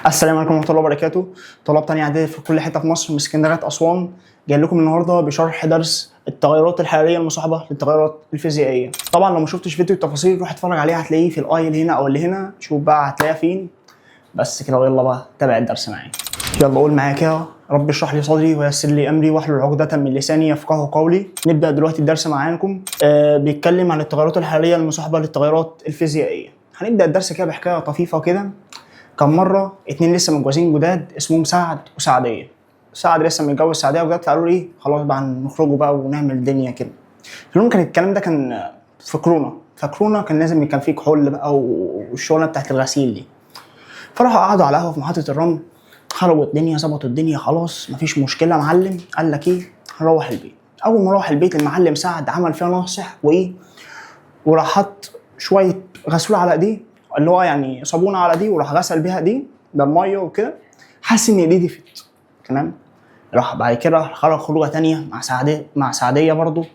السلام عليكم ورحمة الله وبركاته. طلاب تانية إعدادي في كل حتة في مصر من اسكندرية أسوان، جاي لكم النهارده بشرح درس التغيرات الحرارية المصاحبة للتغيرات الفيزيائية. طبعا لو ما شفتش فيديو التفاصيل روح اتفرج عليها، هتلاقيه في الآي اللي هنا أو اللي هنا، شوف بقى هتلاقيها فين. بس كده ويلا بقى تابع الدرس معايا. يلا قول معايا كده: رب اشرح لي صدري ويسر لي أمري واحلل عقدة من لساني يفقهوا قولي. نبدأ دلوقتي الدرس معاكم. بيتكلم عن التغيرات الحرارية المصاحبة للتغيرات الفيزيائية. هنبدأ الدرس كده بحكاية طفيفة كده. كان مرة اتنين لسه متجوزين جداد اسمهم سعد وسعدية. سعد لسه متجوز سعدية وجد، فقالوا لي خلاص بقى نخرجوا بقى ونعمل الدنيا كده. المهم كان الكلام ده كان في كورونا، فكورونا كان لازم كان فيه كحول بقى والشغلة بتاعت الغسيل دي. فراحوا قعدوا على قهوة في محطة الرمل، خربوا الدنيا ظبطوا الدنيا، خلاص مفيش مشكلة. معلم قال لك ايه، هنروح البيت. أول ما روح البيت المعلم سعد عمل فيها ناصح وايه، وراح حط شوية غسول على ايديه، اللي هو يعني صابونه على دي، وراح غسل بيها دي بالميه وكده. حس ان ايديه دفت. تمام. راح بعد كده خرج خروجه تانية مع سعديه برضه،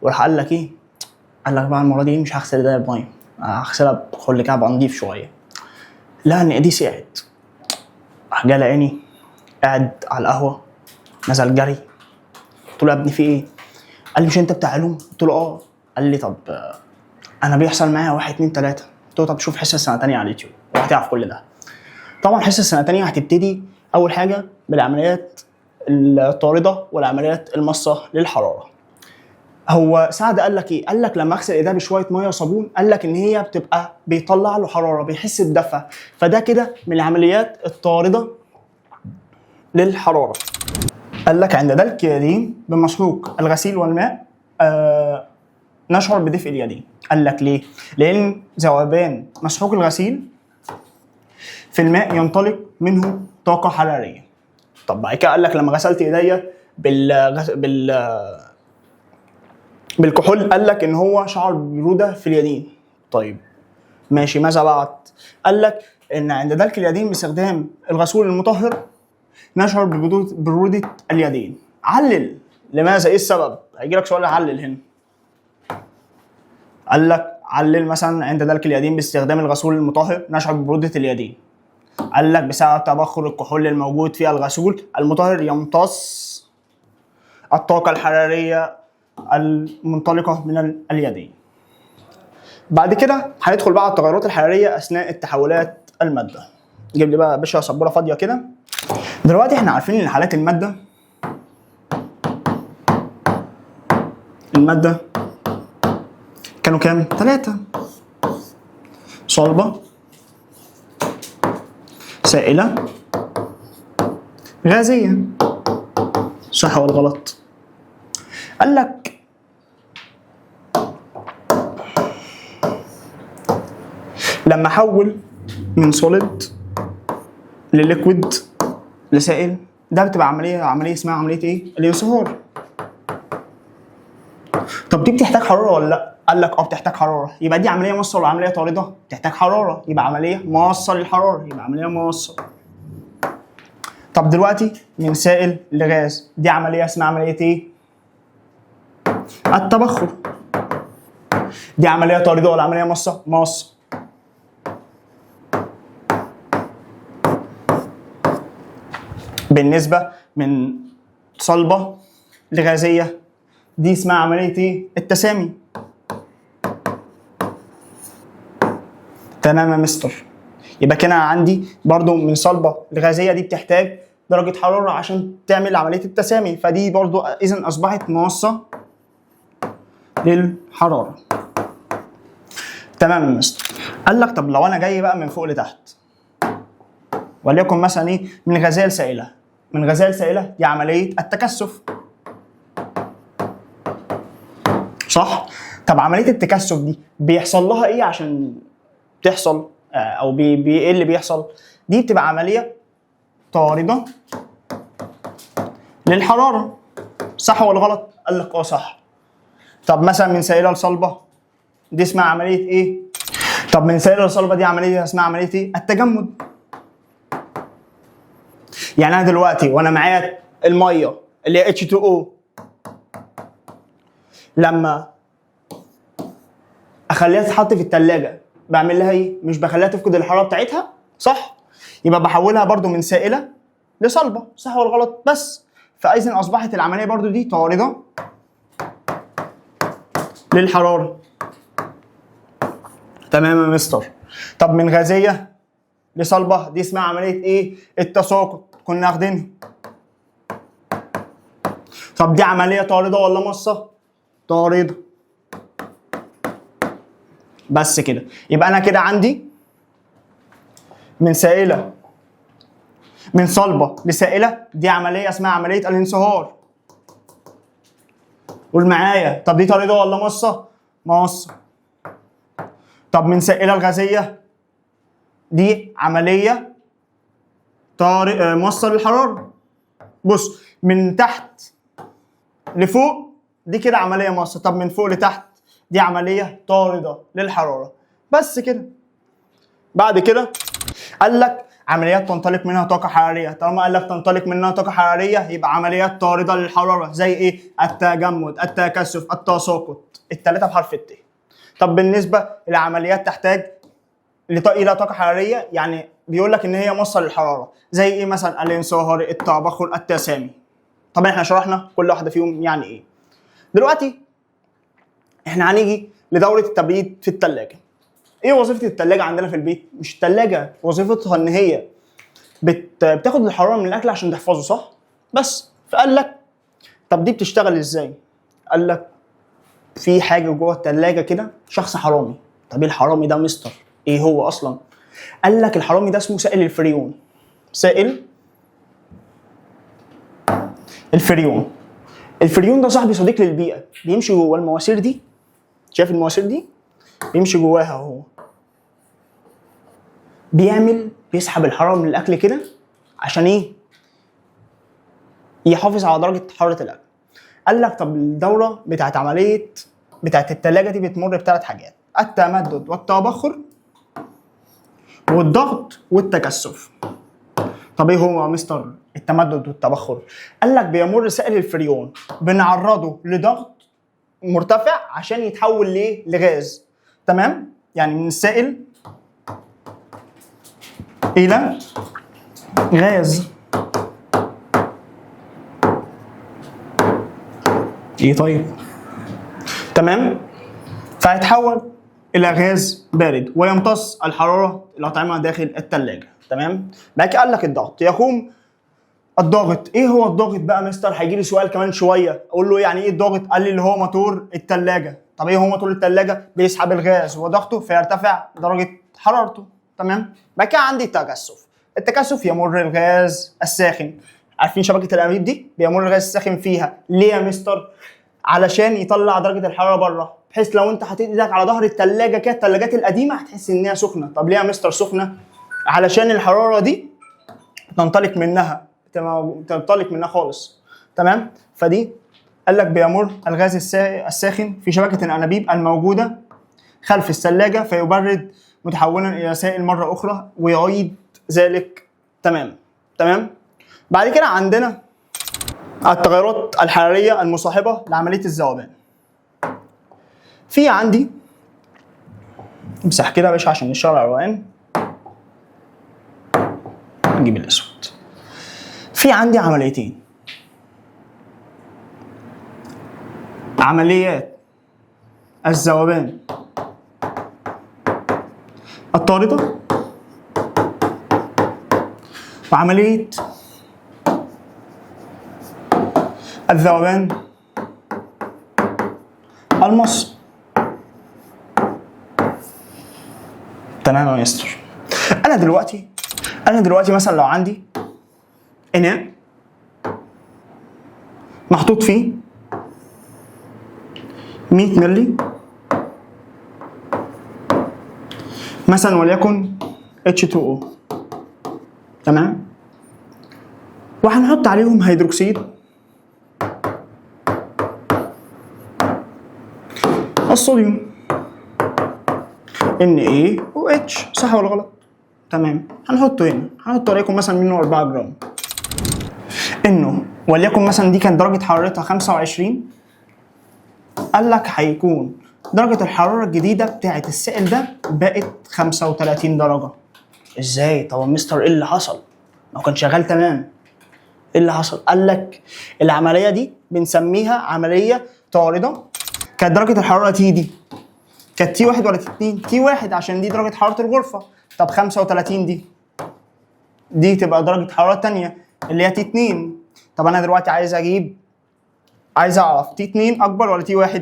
وراح قال لك ايه، قال لك بقى المره دي مش هغسل ايديا بميه، هغسلها بكحول كده ابقى نضيف شويه. لقى ان ايديه سقعت. راح جه لقاني قاعد على القهوه، نزل جري. قلت له يا ابني في ايه؟ قال لي مش انت بتاع علوم؟ قلت له اه. قال لي طب انا بيحصل معايا 1 2 3. قلت له طب شوف حصه سنه تانية على اليوتيوب وهتعرف كل ده. طبعا حصه السنه الثانيه هتبتدي اول حاجه بالعمليات الطارده والعمليات المصه للحراره. هو سعد قال لك ايه؟ قال لك لما اغسل ايديا بشويه ميه وصابون، قال لك ان هي بتبقى بيطلع له حراره، بيحس بدفى، فده كده من العمليات الطارده للحراره. قال لك عند دلك اليدين بمسحوق الغسيل والماء نشعر بدفء اليدين. قال لك ليه؟ لان ذوبان مسحوق الغسيل في الماء ينطلق منه طاقة حرارية. طب بعد كده قال لك لما غسلت ايديا بالكحول، قال لك ان هو شعر برودة في اليدين. طيب ماشي، ماذا بعد؟ قال لك ان عند دلك اليدين باستخدام الغسول المطهر نشعر ببرودة اليدين. علل لماذا، ايه السبب؟ هيجي لك سؤال علل هنا. قال لك علل مثلا عند دلك اليدين باستخدام الغسول المطهر نشعر ببرودة اليدين. قال لك بسبب تبخر الكحول الموجود في الغسول المطهر يمتص الطاقة الحرارية المنطلقة من اليدين. بعد كده هندخل بقى على التغيرات الحرارية أثناء التحولات المادة. جيب لي بقى يا باشا سبورة فاضية كده. دلوقتي احنا عارفين ان حالات المادة كانوا كام؟ 3: صلبة، سائلة، غازية. صح ولا غلط؟ قال لك لما احول من سوليد لليكويد لسائل، ده بتبقى عمليه اسمها عمليه ايه؟ الانصهار. طب دي بتحتاج حراره ولا لا؟ قال لك اه بتحتاج حراره. يبقى دي عمليه مصه ولا عمليه طارده؟ بتحتاج حراره، يبقى عمليه مصه للحراره، يبقى عمليه مصه. طب دلوقتي من سائل لغاز، دي عمليه اسمها عمليه ايه؟ التبخر. دي عمليه طارده ولا عمليه مصه؟ مصه. بالنسبه من صلبه لغازيه، دي اسمها عمليه ايه؟ التسامي. تمام يا مستر. يبقى كده عندي برضو من صلبه لغازيه، دي بتحتاج درجه حراره عشان تعمل عمليه التسامي، فدي برضو اذا اصبحت موصى للحراره. تمام يا مستر. قال لك طب لو انا جاي بقى من فوق لتحت، وليكن مثلا ايه، من غازيه لسائله. من غازيه لسائله دي عمليه التكثف، صح؟ طب عمليه التكثف دي بيحصل لها ايه عشان تحصل او ايه اللي بيحصل؟ دي بتبقى عمليه طارده للحراره. صح ولا غلط؟ قال لك اه صح. طب مثلا من سائله لصلبه، دي اسمها عمليه ايه؟ طب من سائله لصلبه دي عمليه اسمها عمليه ايه؟ التجمد. يعني انا دلوقتي وانا معايا الميه اللي هي H2O، لما اخليها تتحط في الثلاجه بعمل لها ايه؟ مش بخليها تفقد الحراره بتاعتها، صح؟ يبقى بحولها برضو من سائله لصلبه، صح ولا غلط؟ بس فاذا اصبحت العمليه برضو دي طارده للحراره. تمام يا مستر. طب من غازيه لصلبه دي اسمها عمليه ايه؟ التساقط، كنا واخدينها. طب دي عمليه طارده ولا مصه؟ طارده. بس كده. يبقى انا كده عندي من سائله، من صلبه لسائله، دي عمليه اسمها عمليه الانصهار. قول معايا، طب دي طارده ولا مصه؟ مصه. طب من سائله لغازيه دي عمليه مصه للحراره. بص، من تحت لفوق دي كده عمليه مصه، طب من فوق لتحت دي عمليه طارده للحراره. بس كده. بعد كده قال لك عمليات تنطلق منها طاقه حراريه. طالما قال لك تنطلق منها طاقه حراريه يبقى عمليات طارده للحراره زي ايه؟ التجمد، التكثف، التساقط، الثلاثه بحرف الت. طب بالنسبه لعمليات تحتاج الى طاقه حراريه، يعني بيقول لك ان هي مصدر للحراره زي ايه مثلا؟ الانصهار، التبخر، التسامي. طبعا احنا شرحنا كل واحده فيهم يعني ايه. دلوقتي احنا هنيجي لدوره التبريد في الثلاجه. ايه وظيفه الثلاجه عندنا في البيت؟ مش الثلاجه وظيفتها ان هي بتاخد الحراره من الاكل عشان تحفظه، صح؟ بس فقال لك طب دي بتشتغل ازاي؟ قال لك في حاجه جوه الثلاجه كده، شخص حرامي. طب ايه الحرامي ده مستر؟ ايه هو اصلا؟ قال لك الحرامي ده اسمه سائل الفريون. سائل الفريون. الفريون ده صاحبي صديق للبيئه، بيمشي جوه المواسير دي. شايف المواسير دي؟ بيمشي جواها اهو، بيسحب الحراره من الاكل كده عشان ايه؟ يحافظ على درجه حراره الاكل. قال لك طب الدوره بتاعت الثلاجه دي بتمر بثلاث حاجات: التمدد والتبخر والضغط والتكثف. طب ايه هو يا مستر التمدد والتبخر؟ قال لك بيمر سائل الفريون، بنعرضه لضغط مرتفع عشان يتحول ليه؟ لغاز. تمام؟ يعني من السائل الى غاز. ايه طيب؟ تمام؟ فهيتحول الى غاز بارد ويمتص الحراره الاطعمه داخل الثلاجه. تمام؟ بعد كده قال لك الضغط. يقوم الضاغط. ايه هو الضاغط بقى مستر؟ هيجي لي سؤال كمان شويه، اقول له يعني ايه الضاغط؟ قال لي اللي هو موتور الثلاجه. طب ايه هو موتور الثلاجه؟ بيسحب الغاز وضغطه فيرتفع درجه حرارته. تمام؟ بعد كده عندي التكثف. التكثف يمر الغاز الساخن. عارفين شبكه الانابيب دي؟ بيمر الغاز الساخن فيها. ليه يا مستر؟ علشان يطلع درجه الحراره بره، بحيث لو انت حطيت ايدك على ظهر الثلاجه كده، الثلاجات القديمه هتحس ان هي سخنه. طب ليه يا مستر سخنه؟ علشان الحراره دي تنطلق منها خالص. تمام؟ فدي قال لك بيمر الغاز الساخن في شبكه الانابيب الموجوده خلف الثلاجه فيبرد متحولا الى سائل مره اخرى ويعيد ذلك. تمام. بعد كده عندنا التغيرات الحراريه المصاحبه لعمليه الذوبان. في عندي امسح كده يا باشا عشان الشارع روقان، نجيب الاسود. في عندي عمليتين: عمليات الذوبان الطاردة وعملية الذوبان المص. تمام يا مستر. انا دلوقتي مثلا لو عندي اناء محطوط فيه 100 مللي مثلا وليكن H2O، تمام، وهنحط عليهم هيدروكسيد الصوديوم NaOH، صح ولا غلط؟ تمام. هنحطه هنا، هنحط وليكن مثلا منه 4 جرام. انه وليكن مثلا دي كانت درجه حرارتها 25، قال لك هيكون درجه الحراره الجديده بتاعت السائل ده بقت 35 درجه. ازاي؟ طب يا مستر ايه اللي حصل؟ ما هو كان شغال تمام. ايه اللي حصل؟ قال لك العمليه دي بنسميها عمليه طارده. كانت درجه الحراره تي دي كانت تي 1 ولا تي 2؟ تي 1 عشان دي درجه حراره الغرفه. طب 35 دي تبقى درجه حراره ثانيه اللي هي تي 2. طب انا دلوقتي عايز اعرف تي 2 اكبر ولا تي 1؟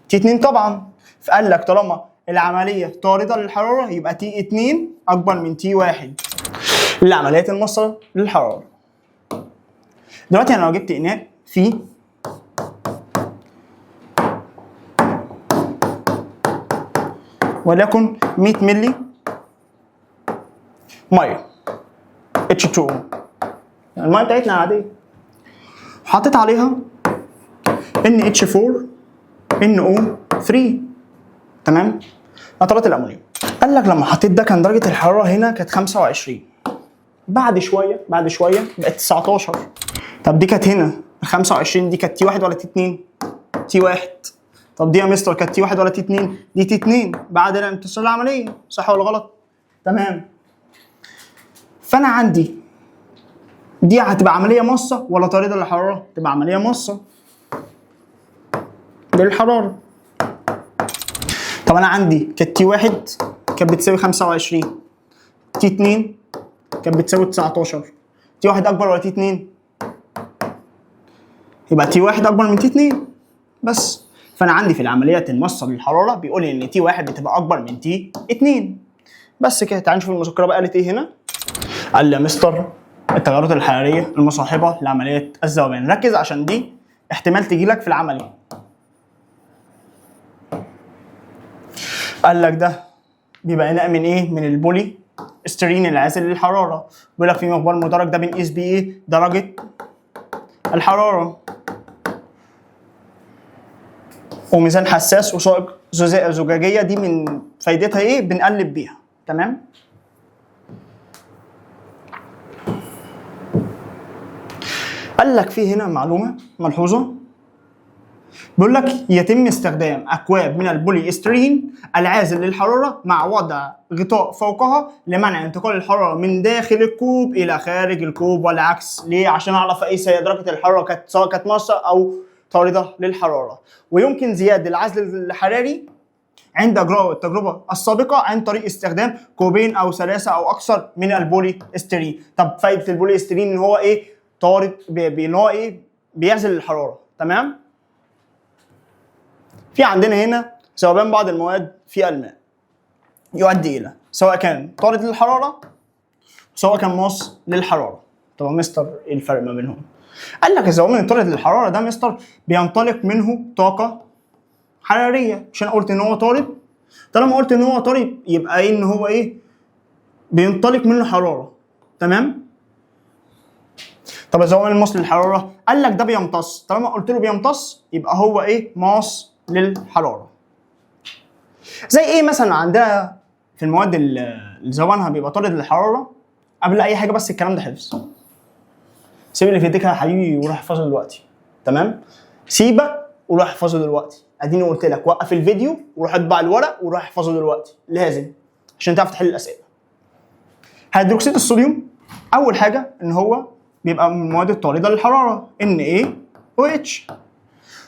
تي 2 طبعا. فقال لك طالما العمليه طارده للحراره يبقى تي 2 اكبر من تي 1 لعمليه الموصله للحراره. دلوقتي انا لو جبت اناء فيه وليكن 100 مللي ميه H2O، يعني الميه بتاعتنا العاديه، وحطيت عليها NH4NO3 تمام، نترات الامونيوم. قال لك لما حطيت ده كان درجه الحراره هنا كانت 25، بعد شويه بقت 19. طب دي كانت هنا 25 دي كانت تي 1 ولا تي 2؟ تي 1. طب دي يا مستر كانت تي 1 ولا تي 2؟ دي تي 2 بعد الانتصار العمليه، صح ولا غلط؟ تمام. فانا عندي دي هتبقى عمليه مصه ولا طارده للحراره؟ تبقى عمليه مصه للحراره. طب انا عندي كانت تي 1 كانت بتساوي 25، تي 2 كانت بتساوي 19، تي 1 اكبر ولا تي 2؟ يبقى تي 1 اكبر من تي 2 بس. فانا عندي في العمليات المصه للحراره بيقول لي ان تي 1 بتبقى اكبر من تي 2 بس كده. تعال نشوف المذكره بقى قالت ايه هنا. قال لي يا مستر التغيرات الحراريه المصاحبه لعمليه الذوبان. ركز عشان دي احتمال تجي لك في العملي. قال لك ده بيبقى اناء من ايه؟ من البولي استرين العازل للحراره. بيقول لك في مقبار مدرج ده بنقيس بيه ايه؟ درجه الحراره. وميزان حساس وسائق زجاجيه دي من فايدتها ايه؟ بنقلب بيها تمام. قال لك في هنا معلومه ملحوظه، بيقول لك يتم استخدام اكواب من البولي استرين العازل للحراره مع وضع غطاء فوقها لمنع انتقال الحراره من داخل الكوب الى خارج الكوب والعكس. ليه؟ عشان اعرف اقيس هي درجه الحراره سواء كانت مصه او طارده للحراره. ويمكن زياده العزل الحراري عند اجراء التجربه السابقه عن طريق استخدام كوبين او 3 او اكثر من البولي استرين. طب فايده البولي استرين ان هو ايه؟ طارد، ان هو ايه؟ بيعزل الحراره تمام. في عندنا هنا ذوبان بعض المواد في الماء يؤدي الى سواء كان طارد للحراره سواء كان ماص للحراره. طب مستر ايه الفرق ما بينهم؟ قال لك الذوبان الطارد للحراره ده مستر بينطلق منه طاقه حراريه. عشان قلت ان هو طارد، طالما قلت ان هو طارد يبقى ايه؟ ان هو ايه؟ بينطلق منه حراره تمام. طب الذوبان الماص للحراره قال لك ده بيمتص، طالما قلت له بيمتص يبقى هو ايه؟ ماص للحراره. زي ايه مثلا عندنا في المواد اللي ذوبانها بيبقى طارد للحراره؟ قبل اي حاجه بس الكلام ده حفظ. سيب اللي في ايديك يا حبيبي وروح احفظه دلوقتي تمام. سيبك وروح احفظه دلوقتي. اديني قلت لك وقف الفيديو وروح اطبع الورق وروح احفظه دلوقتي لازم عشان تعرف تحل الاسئله. هيدروكسيد الصوديوم اول حاجه ان هو بيبقى من المواد الطارده للحراره NaOH.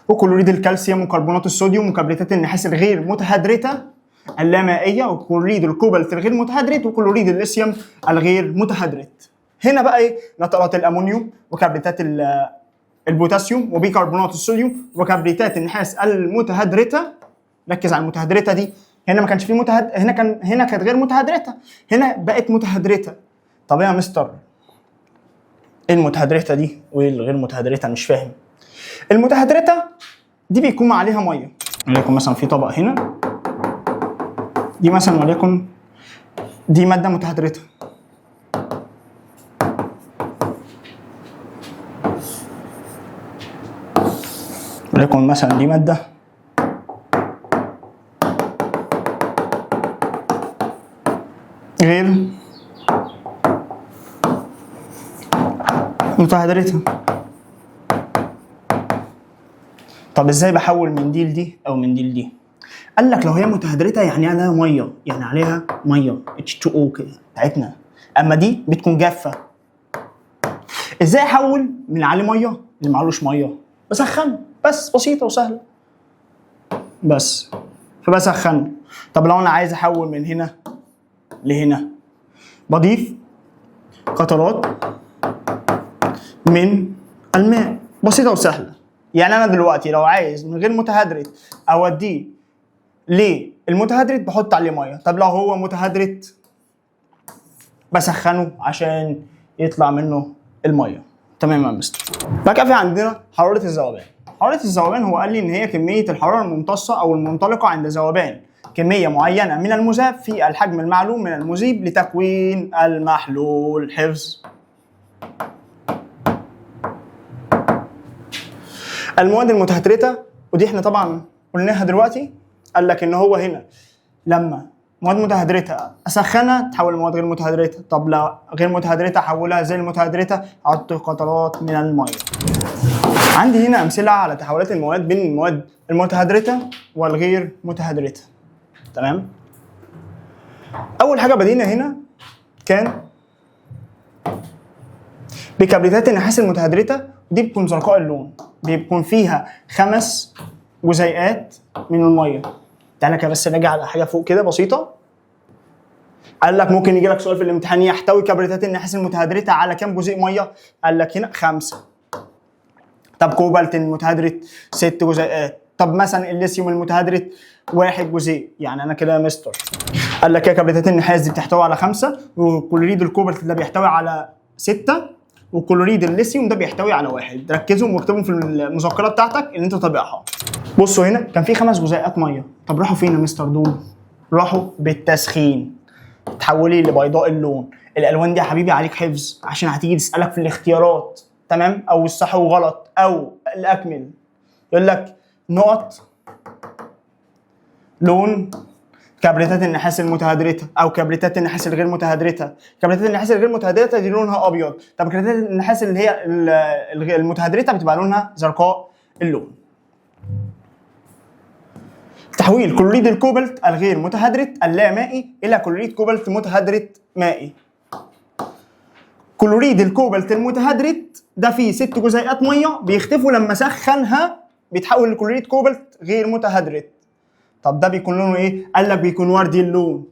وكلوريد الكالسيوم وكربونات الصوديوم وكبريتات النحاس الغير متهدرته اللامائيه وكلوريد الكوبالت الغير متهدرت وكلوريد الليثيوم الغير متهدرت. هنا بقى ايه؟ نترات الامونيوم وكبريتات البوتاسيوم وبيكربونات الصوديوم وكبريتات النحاس المتهدرته. ركز على المتهدرته دي، هنا ما كانش فيه هنا كانت غير متهدرته، هنا بقت متهدرته. طب يا مستر ايه المتهدرته دي وايه الغير متهدرته؟ مش فاهم. المتهدرته دي بيكون عليها ميه، وليكن مثلا في طبق هنا، دي مثلا وليكن دي ماده متهدرته، وليكن مثلا دي ماده غير متهدرته. طب ازاي بحول من دي لدي او من دي لدي؟ قال لك لو هي متهدرته يعني عليها ميه، يعني عليها ميه H2O كده بتاعتنا، اما دي بتكون جافه. ازاي احول من اللي عليه ميه اللي معلوش ميه؟ بسخنه، بس بسيطه وسهله بس، فبسخنه. طب لو انا عايز احول من هنا لهنا، بضيف قطرات من الماء، بسيطه وسهله. يعني انا دلوقتي لو عايز من غير متهدرت اوديه للمتهدرت بحط عليه ميه. طب لو هو متهدرت بسخنه عشان يطلع منه الميه. تمام يا مستر. بقى كده في عندنا حراره الذوبان. حراره الذوبان هو قال لي ان هي كميه الحراره الممتصه او المنطلقه عند ذوبان كميه معينه من المذاب في الحجم المعلوم من المذيب لتكوين المحلول. حفظ. المواد المتهدرته، ودي احنا طبعا قلناها دلوقتي، قال لك ان هو هنا لما مواد متهدرته اسخنها تحول لمواد غير متهدرته. طب لا غير متهدرته احولها زي المتهدرته، احط قطرات من الميه. عندي هنا امثله على تحولات المواد بين المواد المتهدرته والغير متهدرته. تمام. اول حاجه بدينا هنا كان بكبريتات النحاس المتهدرته، دي بتكون زرقاء اللون، بيكون فيها 5 جزيئات من الميه. تعالى كده بس نراجع على حاجه فوق كده بسيطه. قال لك ممكن يجي لك سؤال في الامتحان، يحتوي كبريتات النحاس المتهدرته على كام جزيء ميه؟ قال لك هنا 5. طب كوبالت المتهدرت 6 جزيئات. طب مثلا الليثيوم المتهدرت 1 جزيء. يعني انا كده يا مستر قال لك يا كبريتات النحاس دي بتحتوي على 5، وكلوريد الكوبالت ده بيحتوي على 6، وكلوريد الليثيوم ده بيحتوي على 1. ركزوا واكتبوا في المذكره بتاعتك اللي انت طابعها. بصوا هنا كان في 5 جزيئات ميه. طب راحوا فين يا مستر دول؟ راحوا بالتسخين، تحولي لبيضاء اللون. الالوان دي يا حبيبي عليك حفظ عشان هتيجي تسالك في الاختيارات. تمام. او الصح وغلط او الاكمل. يقول لك نقط لون كبريتات النحاس المتهدرته او كبريتات النحاس الغير متهدرته. كبريتات النحاس الغير متهدرته دي لونها ابيض. طب كبريتات النحاس اللي هي المتهدرته بتبقى لونها زرقاء اللون. تحويل كلوريد الكوبالت الغير متهدرت اللامائي الى كلوريد كوبالت متهدرت مائي. كلوريد الكوبالت المتهدرت ده فيه 6 جزيئات ميه، بيختفوا لما سخنها بيتحول لكلوريد كوبالت غير متهدرت. طب ده بيكون لونه ايه؟ قال لك بيكون وردي اللون.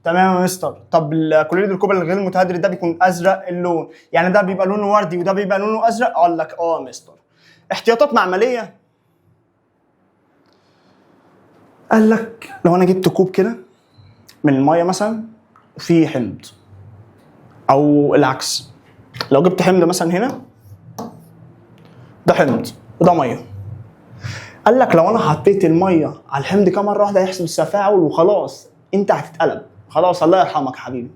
تمام يا مستر. طب الكلوريد الكوبالت الغير متهدرت ده بيكون ازرق اللون، يعني ده بيبقى لونه وردي وده بيبقى لونه ازرق. قال لك يا مستر. احتياطات معمليه. قال لك لو انا جبت كوب كده من الميه مثلا وفيه حمض، او العكس، لو جبت حمض مثلا هنا ده حمض وده ميه، قال لك لو انا حطيت الميه على الحمض كده مره واحده هيحصل تفاعل وخلاص انت هتتقلب خلاص. الله يرحمك يا حبيبي.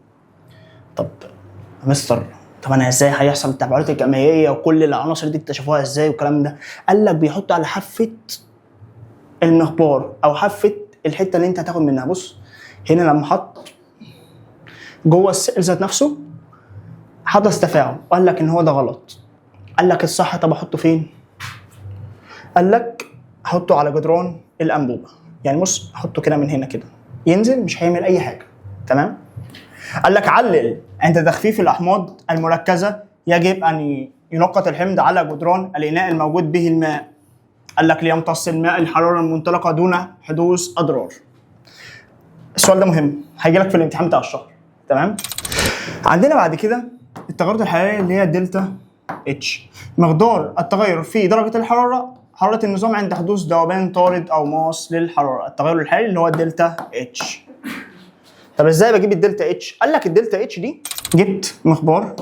طب يا مستر، طب انا ازاي هيحصل التفاعلات الكيميائيه وكل العناصر دي اكتشفوها ازاي والكلام ده؟ قال لك بيحط على حافه المخبار او حافه الحته اللي انت هتاخد منها. بص هنا لما حط جوه السائل ذات نفسه حدث تفاعل، وقال لك ان هو ده غلط. قال لك الصح طب احطه فين؟ قال لك احطه على جدران الانبوبه. يعني بص احطه كده من هنا كده، ينزل مش هيعمل اي حاجه. تمام. قال لك علل عند تخفيف الاحماض المركزه يجب ان ينقط الحمض على جدران الاناء الموجود به الماء. قال لك ليمتص الماء الحراره المنطلقه دون حدوث اضرار. السؤال ده مهم هيجي لك في الامتحان بتاع الشهر. تمام. عندنا بعد كده التغيرات الحراريه اللي هي دلتا اتش، مقدار التغير في درجه الحراره، حراره النظام عند حدوث ذوبان طارد او ماس للحراره. التغير الحراري اللي هو الدلتا اتش. طب ازاي بجيب الدلتا اتش؟ قال لك الدلتا اتش دي جبت مخبار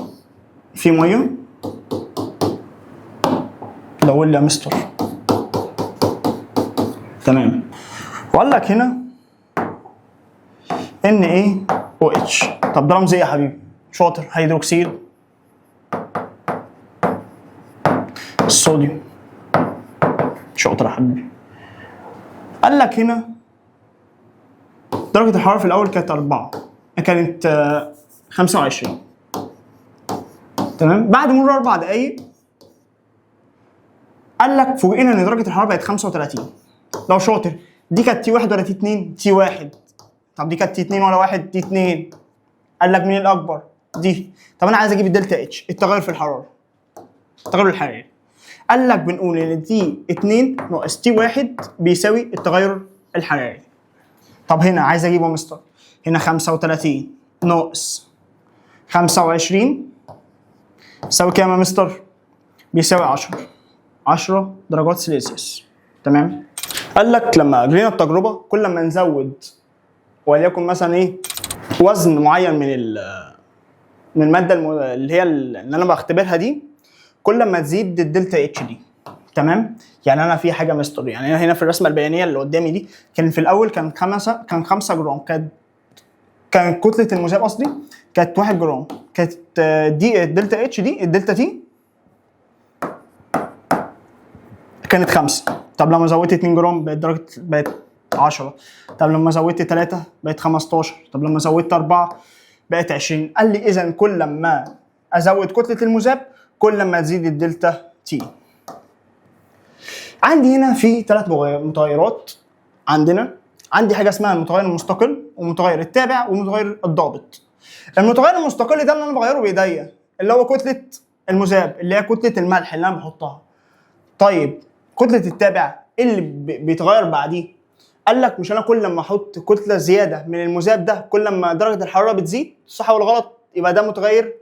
فيه ميه، دور لي يا مستر. تمام. وقال لك هنا NaOH. طب ده رمز ايه يا حبيبي؟ شاطر. هيدروكسيد الصوديوم. شاطر يا حبيبي. قال لك هنا درجة الحرارة في الأول كانت 4، كانت 25. تمام. بعد مرور 4 دقايق قال لك فوجئنا إن درجة الحرارة بقت 35. لو شاطر دي كانت تي 1 ولا تي 2؟ تي 1. طب دي كانت تي 2 ولا 1؟ تي 2. قال لك مين الاكبر؟ دي. طب انا عايز اجيب الدلتا اتش، التغير في الحراره، التغير الحراري. قال لك بنقول ان تي 2 ناقص تي 1 بيساوي التغير الحراري. طب هنا عايز اجيبه يا مستر، هنا 35 ناقص 25 يساوي كام يا مستر؟ بيساوي 10 درجات سلسيوس. تمام؟ قال لك لما جرينا التجربه كل ما نزود وليكن مثلا ايه وزن معين من الماده اللي هي اللي انا بختبرها دي، كل ما تزيد الدلتا اتش دي. تمام؟ يعني انا في حاجه مستر، يعني انا هنا في الرسمه البيانيه اللي قدامي دي كان في الاول كان 5 جرام، كانت كتله المذاب قصدي كانت 1 جرام، كانت دي الدلتا اتش دي الدلتا تي كانت 5. طب لما زودت 2 جرام بقت 10. طب لما زودت 3 بقت 15. طب لما زودت 4 بقت 20. قال لي اذا كل ما ازود كتله المذاب كل ما تزيد الدلتا تي. عندي هنا في 3 متغيرات. عندي حاجه اسمها المتغير المستقل ومتغير التابع ومتغير الضابط. المتغير المستقل ده اللي انا بغيره بايديا، اللي هو كتله المذاب، اللي هي كتله الملح اللي انا بحطها. طيب كتله التابع اللي بيتغير بعديه، قال لك مش انا كل ما احط كتله زياده من المذاب ده كل ما درجه الحراره بتزيد، صح ولا غلط؟ يبقى ده متغير،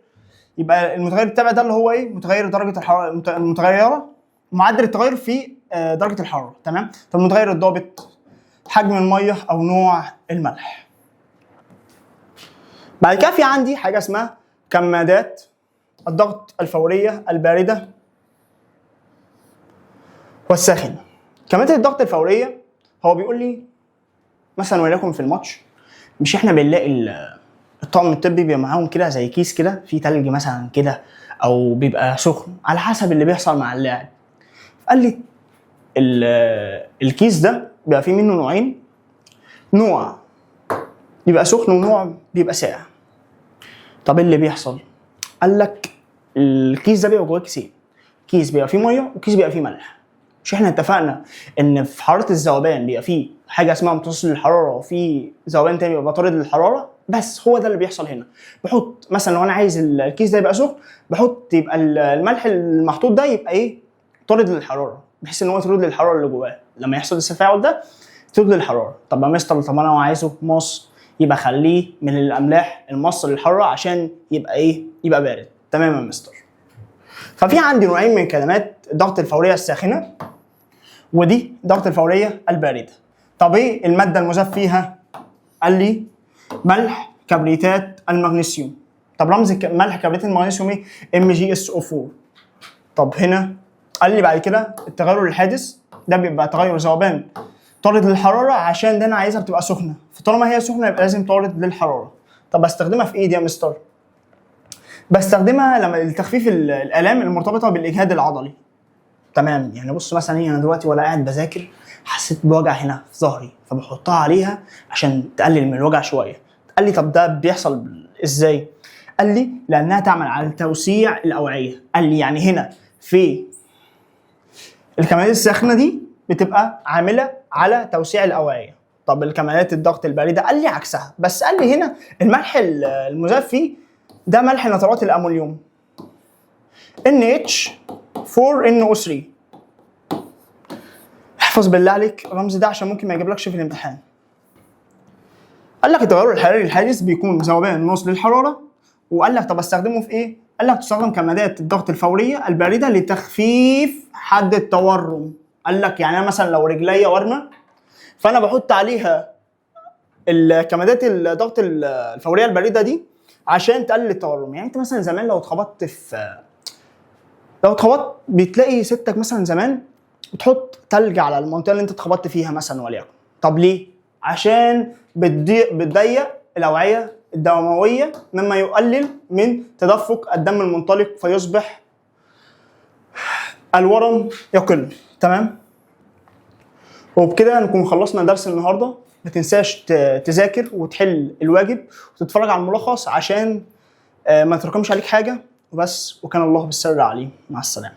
يبقى المتغير التابع ده اللي هو ايه؟ متغير درجه الحراره المتغيره، معدل التغير في درجه الحراره. تمام؟ طب المتغير الضابط حجم الميه او نوع الملح. بعد كده في عندي حاجه اسمها كمادات الضغط الفوريه البارده والساخنه. كمادات الضغط الفوريه هو بيقول لي مثلا وليكن في الماتش، مش احنا بنلاقي الطاقم الطبي بيبقى معاهم كده زي كيس كده فيه تلج مثلا كده، او بيبقى سخن على حسب اللي بيحصل مع اللاعب. قال لي الكيس ده بيبقى فيه منه نوعين، نوع بيبقى سخن ونوع بيبقى ساقع. طب ايه اللي بيحصل؟ قال لك الكيس ده بيبقى جواه كيسين، كيس بيبقى فيه ميه وكيس بيبقى فيه ملح. مش احنا اتفقنا ان في حراره الذوبان بيبقى فيه حاجه اسمها متصل للحراره وفي ذوبان تاني بيبقى طارد للحراره؟ بس هو ده اللي بيحصل هنا. بحط مثلا لو انا عايز الكيس ده يبقى سخن، بحط يبقى الملح المحطوط ده يبقى ايه؟ طارد للحراره، بحيث ان هو يطرد للحراره اللي جواه. لما يحصل التفاعل ده يطرد للحراره. طب يا مستر، طب انا لو عايزه مص، يبقى خليه من الاملاح المص للحراره عشان يبقى ايه؟ يبقى بارد. تمام يا مستر. ففي عندي نوعين من كلمات الضغط الفوريه الساخنه ودي ضغط الفوريه البارده. طب ايه الماده المذاب فيها؟ قال لي ملح كبريتات المغنيسيوم. طب رمز ملح كبريتات المغنيسيوم ايه؟ MgSO4. طب هنا قال لي بعد كده التغير الحادث ده بيبقى تغير ذوبان طارد للحراره، عشان ده انا عايزها بتبقى سخنه، فطالما هي سخنه يبقى لازم طارد للحراره. طب بستخدمها في ايه دي يا مستر؟ بستخدمها لما لتخفيف الالام المرتبطه بالاجهاد العضلي. تمام؟ يعني بص مثلا ايه، انا دلوقتي وانا قاعد بذاكر حسيت بوجع هنا في ظهري، فبحطها عليها عشان تقلل من الوجع شويه. قال لي طب ده بيحصل ازاي؟ قال لي لانها تعمل على توسيع الاوعيه. قال لي يعني هنا في الكمادات الساخنه دي بتبقى عامله على توسيع الاوعيه. طب الكمادات الضغط البارده قال لي عكسها، بس قال لي هنا الملح المذاب فيه ده ملح نترات الامونيوم NH4NO3. احفظ بالله عليك الرمز ده عشان ممكن ما يجيبلكش في الامتحان. قال لك التغير الحراري الحادث بيكون ذوبان ناقص للحراره. وقال لك طب استخدمه في ايه؟ قال لك تستخدم كمادات الضغط الفوريه البارده لتخفيف حد التورم. قال لك يعني انا مثلا لو رجليا ورمه فانا بحط عليها الكمادات الضغط الفوريه البارده دي عشان تقلل التورم. يعني انت مثلا زمان لو اتخبطت بتلاقي ستك مثلا زمان بتحط تلج على المنطقه اللي انت اتخبطت فيها مثلا وليكن. طب ليه؟ عشان بتضيق الاوعيه الدمويه مما يقلل من تدفق الدم المنطلق فيصبح الورم يقل. تمام؟ وبكده نكون خلصنا درس النهارده. ما تنساش تذاكر وتحل الواجب وتتفرج على الملخص عشان ما تراكمش عليك حاجه وبس. وكان الله بالسر عليم. مع السلامه.